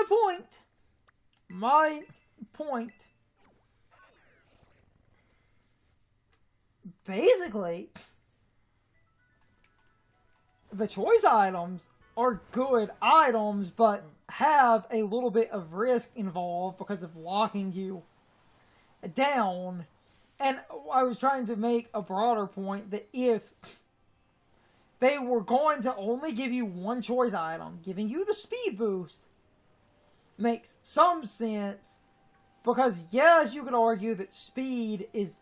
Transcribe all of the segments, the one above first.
my point. My point. Basically, the choice items are good items, but have a little bit of risk involved because of locking you down. And I was trying to make a broader point that if they were going to only give you one choice item, giving you the speed boost makes some sense, because yes, you could argue that speed is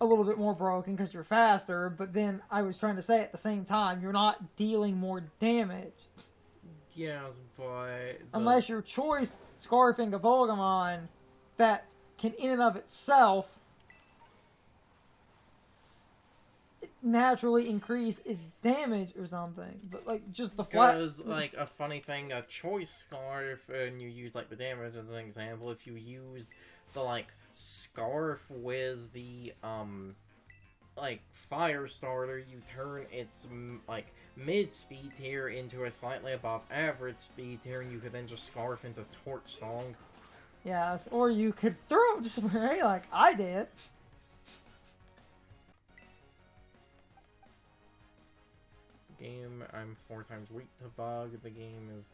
a little bit more broken because you're faster, but then I was trying to say at the same time, you're not dealing more damage. Yes, but... Unless you're choice scarfing a Pokemon that can in and of itself naturally increase its damage or something. But, like, just the flat... Because, like, a funny thing, a choice scarf, and you use, like, the damage as an example, if you used the, like, scarf with the, like, fire starter, you turn its, like, mid-speed tier into a slightly above average speed tier, and you could then just scarf into Torch Song. Yes, or you could throw it just spray like I did. Game, I'm 4 times weak to bug. The game is...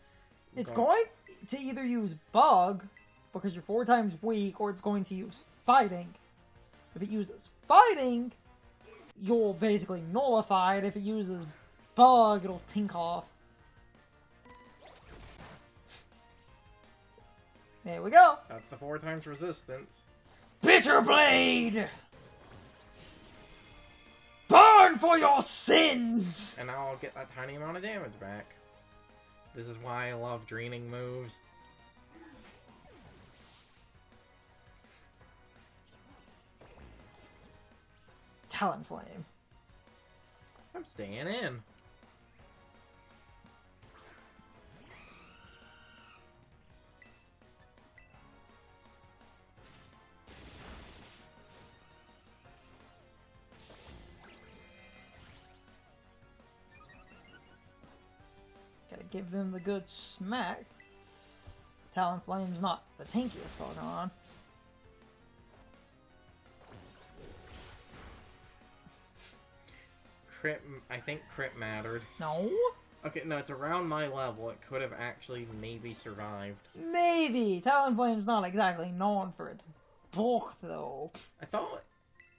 It's going to either use bug, because you're 4 times weak, or it's going to use fighting. If it uses fighting, you'll basically nullify it. If it uses bug, it'll tink off. There we go. That's the 4 times resistance. Bitter Blade! Burn for your sins! And now I'll get that tiny amount of damage back. This is why I love draining moves. Talonflame. I'm staying in. Gotta give them the good smack. Talonflame's not the tankiest Pokemon. Crit, I think crit mattered. No? Okay, no, it's around my level. It could have actually maybe survived. Maybe! Talonflame's not exactly known for its bulk, though. I thought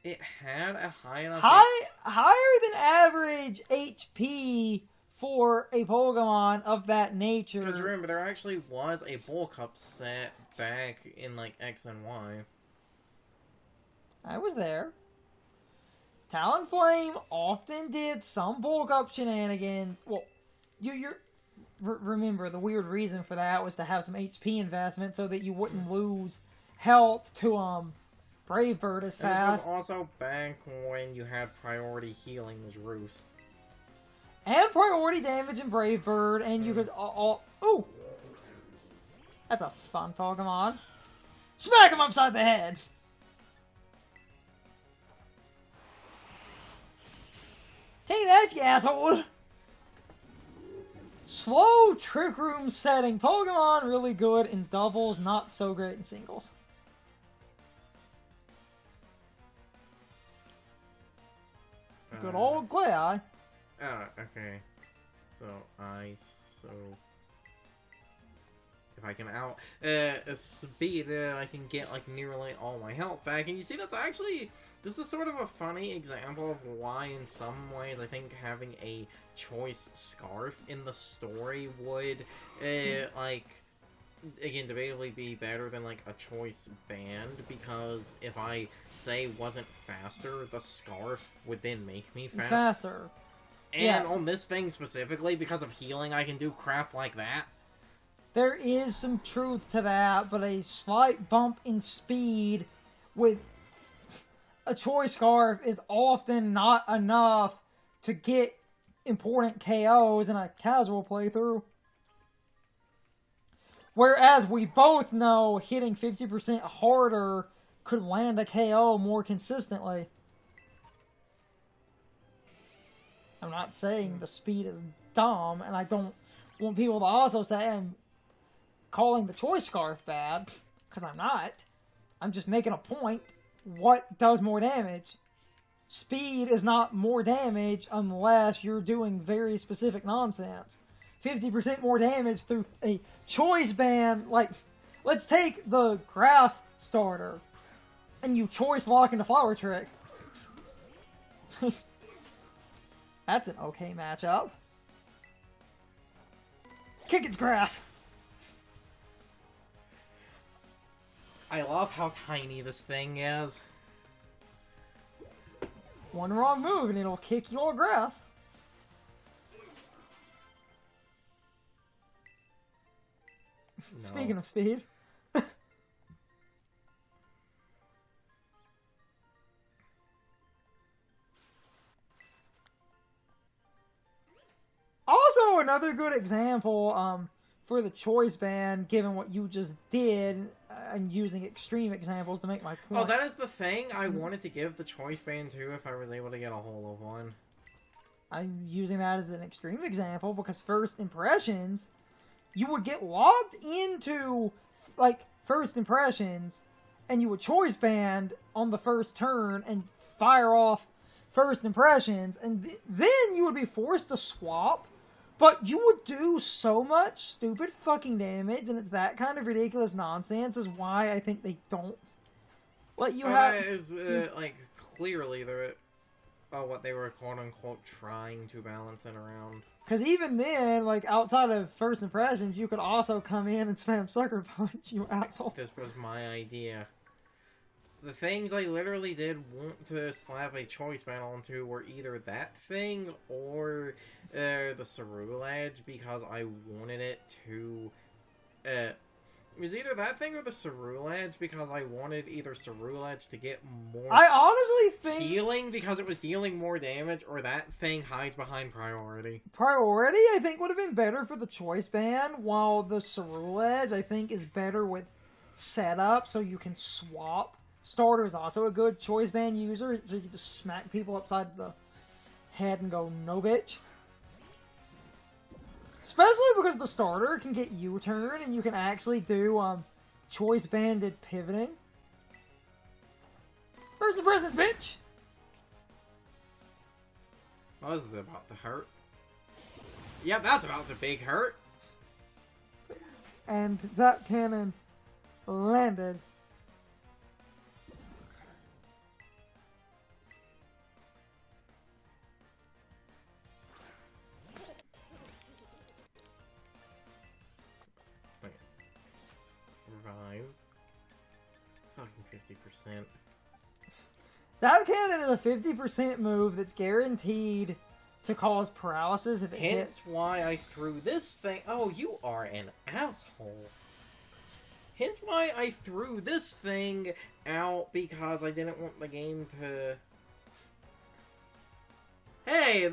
it had a high enough... Higher than average HP for a Pokemon of that nature. Because remember, there actually was a bulk up set back in, like, X and Y. I was there. Talonflame often did some bulk up shenanigans. Well, remember, the weird reason for that was to have some HP investment so that you wouldn't lose health to Brave Bird as fast. This was also back when you had priority healing as Roost. And priority damage in Brave Bird, and you could ooh! That's a fun Pokemon. Smack him upside the head! Hey, that you asshole! Slow Trick Room setting. Pokemon really good in doubles, not so great in singles. Good old Glay. Okay. So, if I can speed it, I can get, like, nearly all my health back. And you see, that's actually... This is sort of a funny example of why, in some ways, I think having a choice scarf in the story would, like, again, debatably be better than, like, a choice band. Because if I, say, wasn't faster, the scarf would then make me faster. And yeah. On this thing specifically, because of healing, I can do crap like that. There is some truth to that, but a slight bump in speed with a choice scarf is often not enough to get important KOs in a casual playthrough. Whereas we both know hitting 50% harder could land a KO more consistently. I'm not saying the speed is dumb, and I don't want people to also say calling the Choice Scarf bad, because I'm not. I'm just making a point. What does more damage? Speed is not more damage unless you're doing very specific nonsense. 50% more damage through a choice band. Like, let's take the grass starter and you choice lock into Flower Trick. That's an okay matchup. Kick its grass. I love how tiny this thing is. One wrong move and it'll kick your grass. No. Speaking of speed. Also, another good example for the choice band, given what you just did, and using extreme examples to make my point. Oh, that is the thing I wanted to give the choice band to if I was able to get a hold of one. I'm using that as an extreme example because first impressions, you would get logged into, like, first impressions, and you would choice band on the first turn and fire off first impressions, and then you would be forced to swap, but you would do so much stupid fucking damage, and it's that kind of ridiculous nonsense is why I think they don't let you have... That is, like, clearly they're... what they were quote-unquote trying to balance it around. Because even then, like, outside of first impressions, you could also come in and spam Sucker Punch, you asshole. This was my idea. The things I literally did want to slap a choice band onto were either that thing or the Cerulege, because I wanted it to... it was either that thing or the Cerulege, because I wanted either Cerulege to get more I honestly think... healing because it was dealing more damage, or that thing hides behind priority. Priority, I think, would have been better for the choice band, while the Cerulege, I think, is better with setup, so you can swap. Starter is also a good choice band user, so you can just smack people upside the head and go, no bitch. Especially because the starter can get U-turn, and you can actually do choice banded pivoting. First impressions, bitch! Oh, this is about to hurt. Yep, that's about to big hurt. And Zap Cannon landed. Revive. Fucking 50%. Zap Cannon is a 50% move that's guaranteed to cause paralysis if it hits. Hence why I threw this thing. Oh, you are an asshole. Hence why I threw this thing out, because I didn't want the game to... Hey,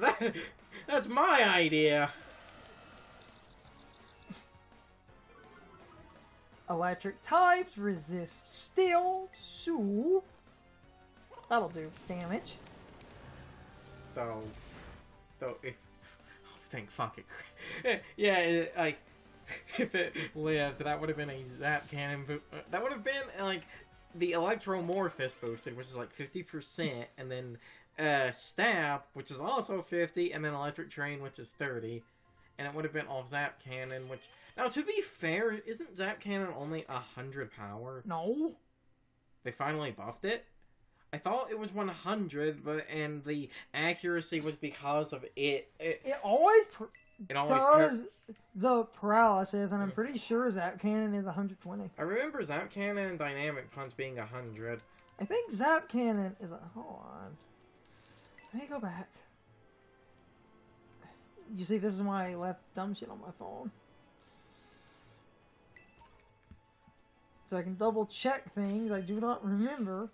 that's my idea. Electric types resist steel, so that'll do damage. Though if... Oh, thank fucking... Yeah, like... If it lived, that would have been a Zap Cannon that would have been, like, the Electromorphous boosted, which is, like, 50%, and then, Stab, which is also 50, and then Electric Train, which is 30. And it would have been off Zap Cannon, which... Now, to be fair, isn't Zap Cannon only 100 power? No. They finally buffed it? I thought it was 100, and the accuracy was because of it. It always always does the paralysis, and I'm pretty sure Zap Cannon is 120. I remember Zap Cannon and Dynamic Punch being 100. I think Zap Cannon is a... Hold on. Let me go back. You see, this is why I left dumb shit on my phone. So I can double check things I do not remember.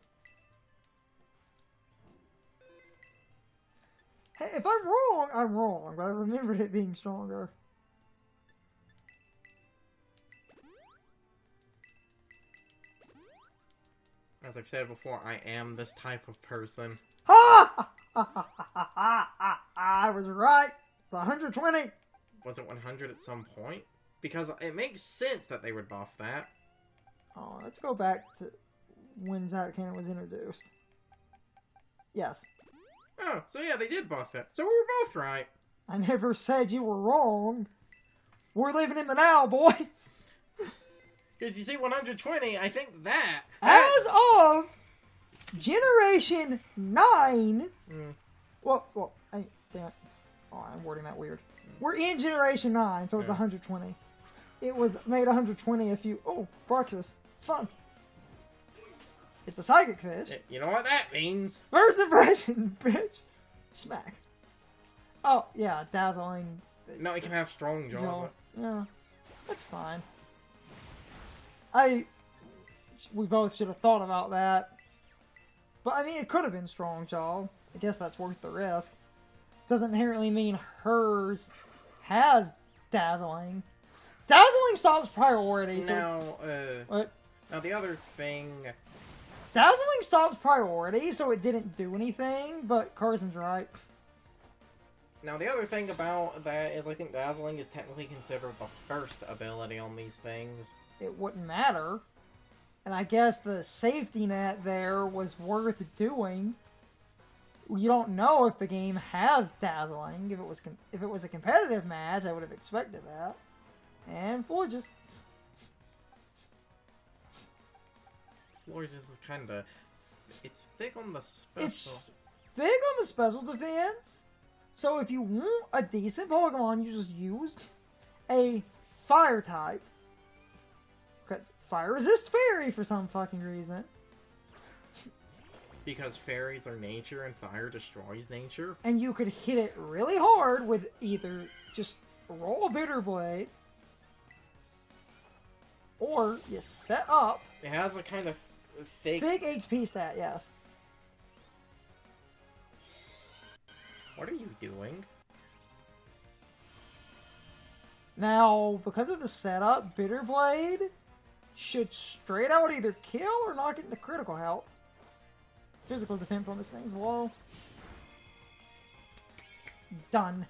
Hey, if I'm wrong, I'm wrong, but I remembered it being stronger. As I've said before, I am this type of person. Ha! I was right. It's 120. Was it 100 at some point? because it makes sense that they would buff that. Oh, let's go back to when Zack Cannon was introduced. Yes. Oh, so yeah, they did buff it. So we were both right. I never said you were wrong. We're living in the now, boy. Because you see, 120, I think that... As of Generation 9... Well, damn it. Oh, I'm wording that weird. We're in Generation 9, so it's 120. It was made 120 a few... Oh, Bruxus. Fun. It's a psychic fish. You know what that means? First impression, bitch. Smack. Oh, yeah, dazzling. No, it can have strong jaws. No, yeah, that's fine. We both should have thought about that. But, I mean, it could have been strong jaw. I guess that's worth the risk. Doesn't inherently mean hers has dazzling. Dazzling stops priority, so... What? Now, the other thing... Dazzling stops priority, so it didn't do anything, but Carson's right. Now, the other thing about that is I think Dazzling is technically considered the first ability on these things. It wouldn't matter. And I guess the safety net there was worth doing. You don't know if the game has Dazzling. If it was a competitive match, I would have expected that. And Florges. Florges is kind of... It's thick on the special... It's thick on the special defense. So if you want a decent Pokemon, you just use a fire type. Because fire resists fairy for some fucking reason. Because fairies are nature and fire destroys nature. And you could hit it really hard with either just roll a Bitter Blade, or you set up... It has a kind of thick HP stat, yes. What are you doing? Now, because of the setup, Bitter Blade should straight out either kill or knock it into critical health. Physical defense on this thing's low. Done.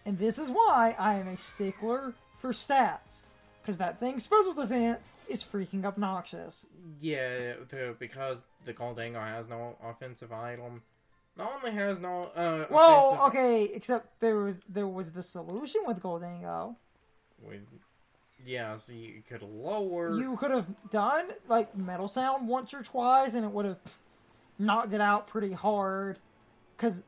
And this is why I am a stickler for stats. Because that thing's special defense is freaking obnoxious. Yeah, because the Goldango has no offensive item. Not only has no well, offensive... okay, except there was the solution with Goldango. Yeah, so you could lower... You could have done, like, Metal Sound once or twice, and it would have knocked it out pretty hard. Because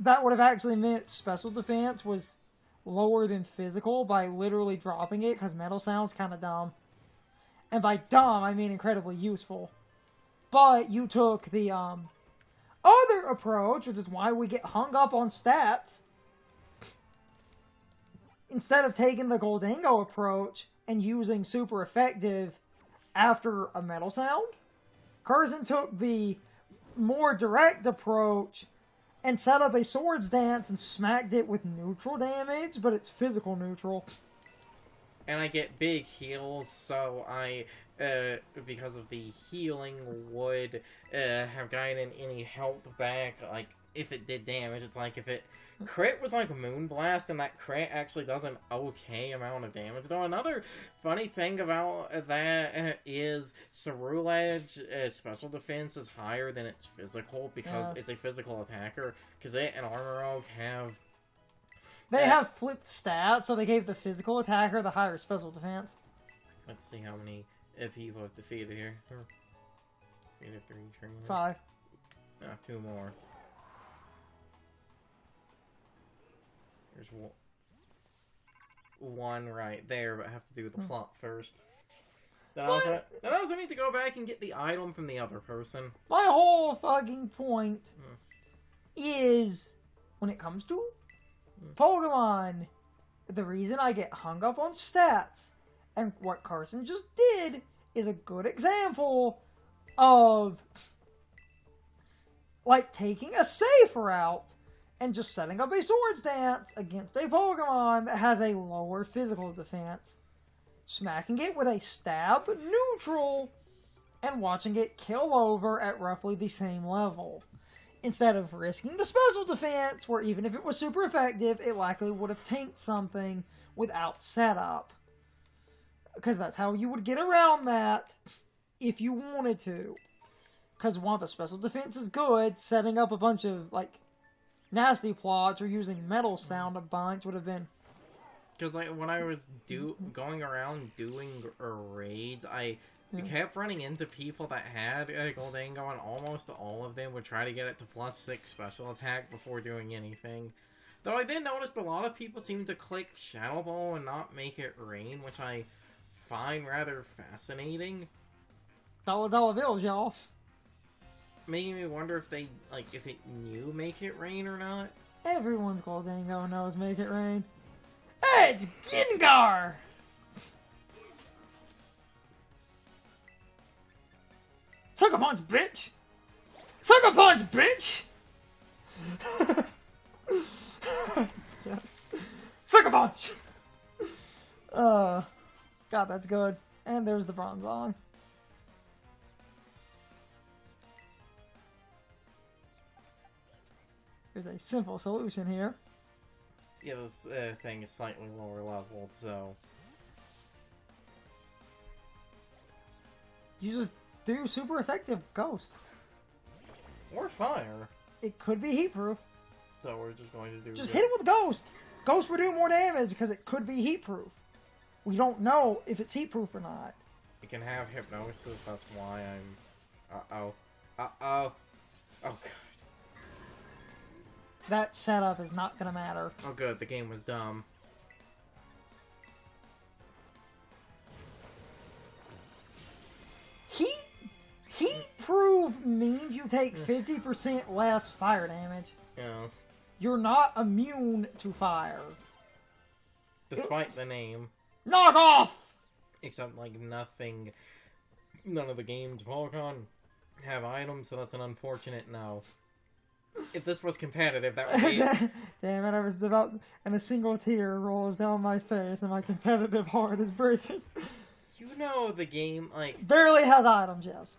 that would have actually meant special defense was lower than physical by literally dropping it, because Metal Sound's kind of dumb. And by dumb, I mean incredibly useful. But you took the other approach, which is why we get hung up on stats. Instead of taking the Goldango approach and using super effective after a Metal Sound, Curzon took the more direct approach and set up a Swords Dance and smacked it with neutral damage, but it's physical neutral. And I get big heals, so I, because of the healing, would have gotten any health back, like, if it did damage. It's like, if it crit was like Moonblast, and that crit actually does an okay amount of damage. Though another funny thing about that is Cerulege special defense is higher than its physical, because it's a physical attacker, because it and Armor Oak have... They have flipped stats, so they gave the physical attacker the higher special defense. Let's see how many people have defeated here. Defeated 3 trainers. 5. 2 more. There's one right there, but I have to do the plot first. Then I also need to go back and get the item from the other person. My whole fucking point is, when it comes to Pokemon, the reason I get hung up on stats, and what Carson just did, is a good example of, like, taking a safe route and just setting up a Swords Dance against a Pokemon that has a lower physical defense, smacking it with a stab neutral, and watching it kill over at roughly the same level. Instead of risking the special defense, where even if it was super effective, it likely would have tanked something without setup. Because that's how you would get around that if you wanted to. Because one of the special defense is good, setting up a bunch of, like, nasty plots or using metal sound a bunch would have been... Because, like, when I was going around doing raids, I kept running into people that had Goldango, and almost all of them would try to get it to +6 special attack before doing anything. Though I did notice a lot of people seem to click Shadow Ball and not make it rain, which I find rather fascinating. Dollar bills, y'all. Making me wonder if they, like, if it knew Make It Rain or not. Everyone's Goldango knows Make It Rain. Hey, it's Gengar! Sucker punch, bitch! Sucker punch, bitch! Yes. Sucker punch! God, that's good. And there's the Bronzong. There's a simple solution here. Yeah, this thing is slightly lower leveled, so... You just do super effective Ghost. Or Fire. It could be heat proof. So we're just going to do... Just hit it with Ghost! Ghost would do more damage because it could be heat proof. We don't know if it's heat proof or not. It can have Hypnosis, that's why I'm... Uh-oh. Uh-oh. Oh, God. That setup is not gonna matter. Oh, good. The game was dumb. Heat proof means you take 50% less fire damage. Yes. You're not immune to fire. Despite the name. Knock off! Except, like, nothing... None of the games Pokemon have items, so that's an unfortunate no. If this was competitive, that would be... Damn it, I was about... And a single tear rolls down my face and my competitive heart is breaking. You know the game, like... Barely has items, yes.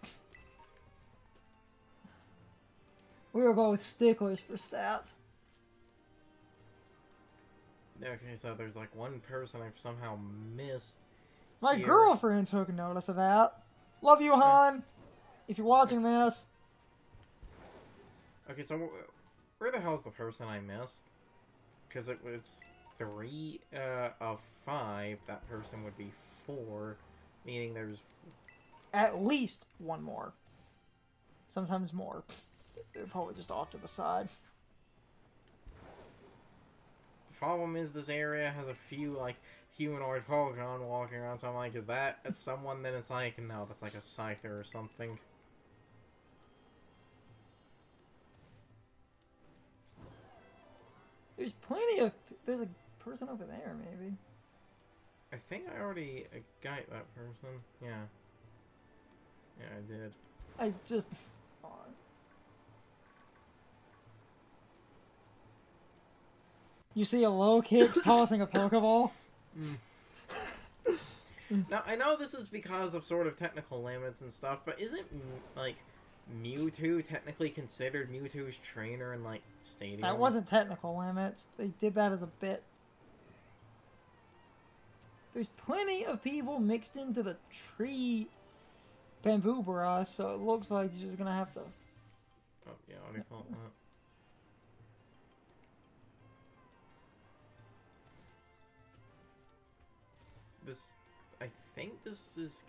We were both sticklers for stats. Okay, so there's, like, one person I've somehow missed. My here. girlfriend took notice of that. Love you, Han. If you're watching this. Okay, so where the hell's the person I missed? Because it was 3 of 5. That person would be 4. Meaning there's... At least one more. Sometimes more. They're probably just off to the side. The problem is this area has a few, like, humanoid Pokemon walking around, so I'm like, is that someone? Then it's like, no, that's like a Scyther or something. There's plenty of... There's a person over there, maybe. I think I already got that person. Yeah. Yeah, I did. I just... You see a low kicks tossing a Pokeball? Now, I know this is because of sort of technical limits and stuff, but isn't, like, Mewtwo technically considered Mewtwo's trainer in, like, Stadium? That wasn't technical limits. They did that as a bit. There's plenty of people mixed into the tree bamboo brush, so it looks like you're just gonna have to... Oh, yeah, what do you call that? This, I think this is,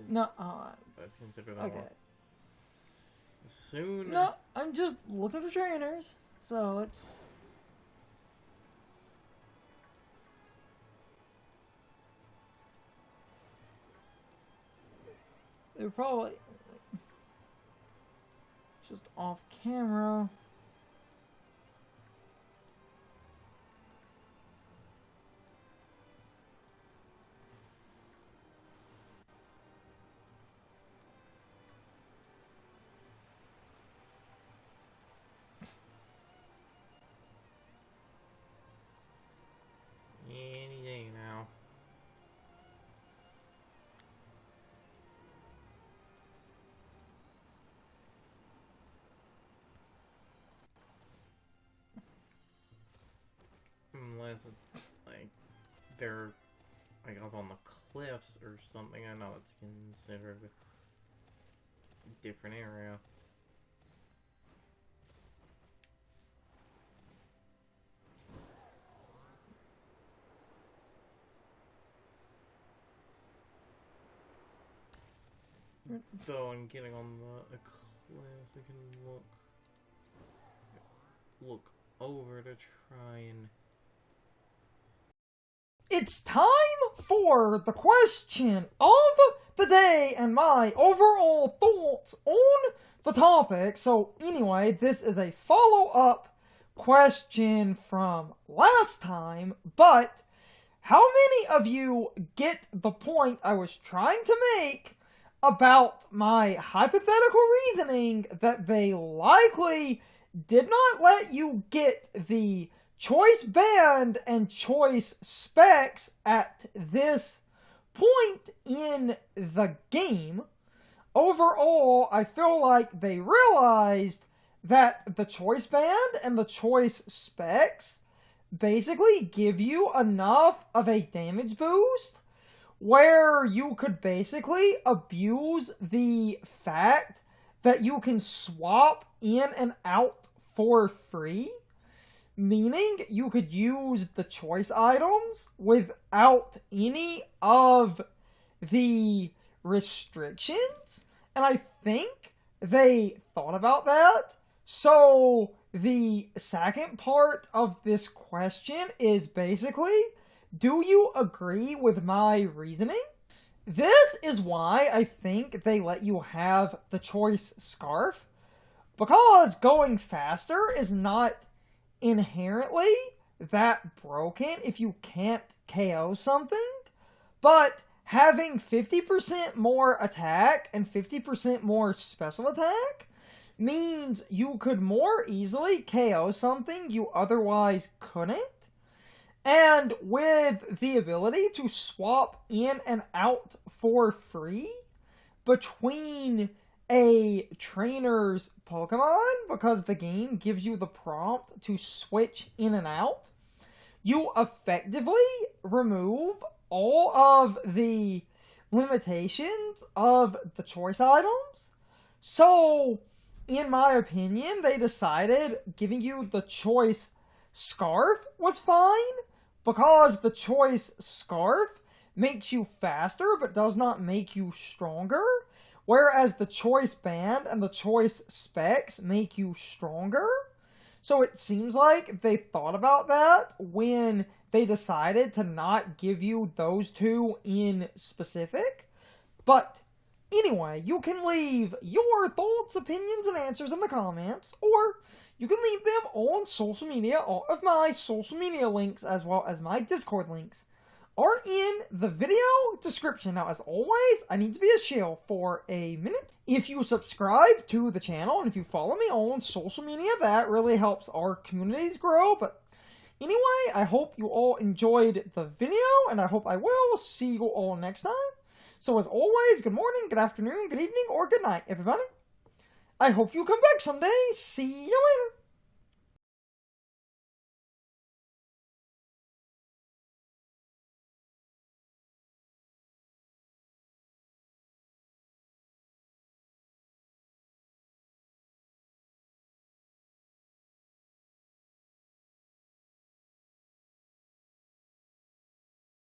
No, that's considered that okay. one. Soon. No, I'm just looking for trainers, so it's... They're probably just off camera. Any day now. Unless it's like they're like up on the cliffs or something. I know it's considered a different area. So I'm getting on the cliffs. I can look over to try and... It's time for the question of the day and my overall thoughts on the topic. So anyway, this is a follow-up question from last time, but how many of you get the point I was trying to make about my hypothetical reasoning that they likely did not let you get the choice band and choice specs at this point in the game? Overall, I feel like they realized that the choice band and the choice specs basically give you enough of a damage boost where you could basically abuse the fact that you can swap in and out for free. Meaning, you could use the choice items without any of the restrictions. And I think they thought about that. So, the second part of this question is basically, do you agree with my reasoning? This is why I think they let you have the choice scarf. Because going faster is not inherently that broken if you can't KO something, but having 50% more attack and 50% more special attack means you could more easily KO something you otherwise couldn't. And with the ability to swap in and out for free between a trainer's Pokemon, because the game gives you the prompt to switch in and out, you effectively remove all of the limitations of the choice items. So, in my opinion, they decided giving you the choice scarf was fine, because the choice scarf makes you faster but does not make you stronger. Whereas the choice band and the choice specs make you stronger. So it seems like they thought about that when they decided to not give you those two in specific. But anyway, you can leave your thoughts, opinions, and answers in the comments, or you can leave them on social media. All of my social media links, as well as my Discord links, are in the video description. Now, as always, I need to be a shill for a minute. If you subscribe to the channel and if you follow me on social media, that really helps our communities grow. But anyway, I hope you all enjoyed the video, and I hope I will see you all next time. So as always, good morning, good afternoon, good evening, or good night, everybody. I hope you come back someday. See you later.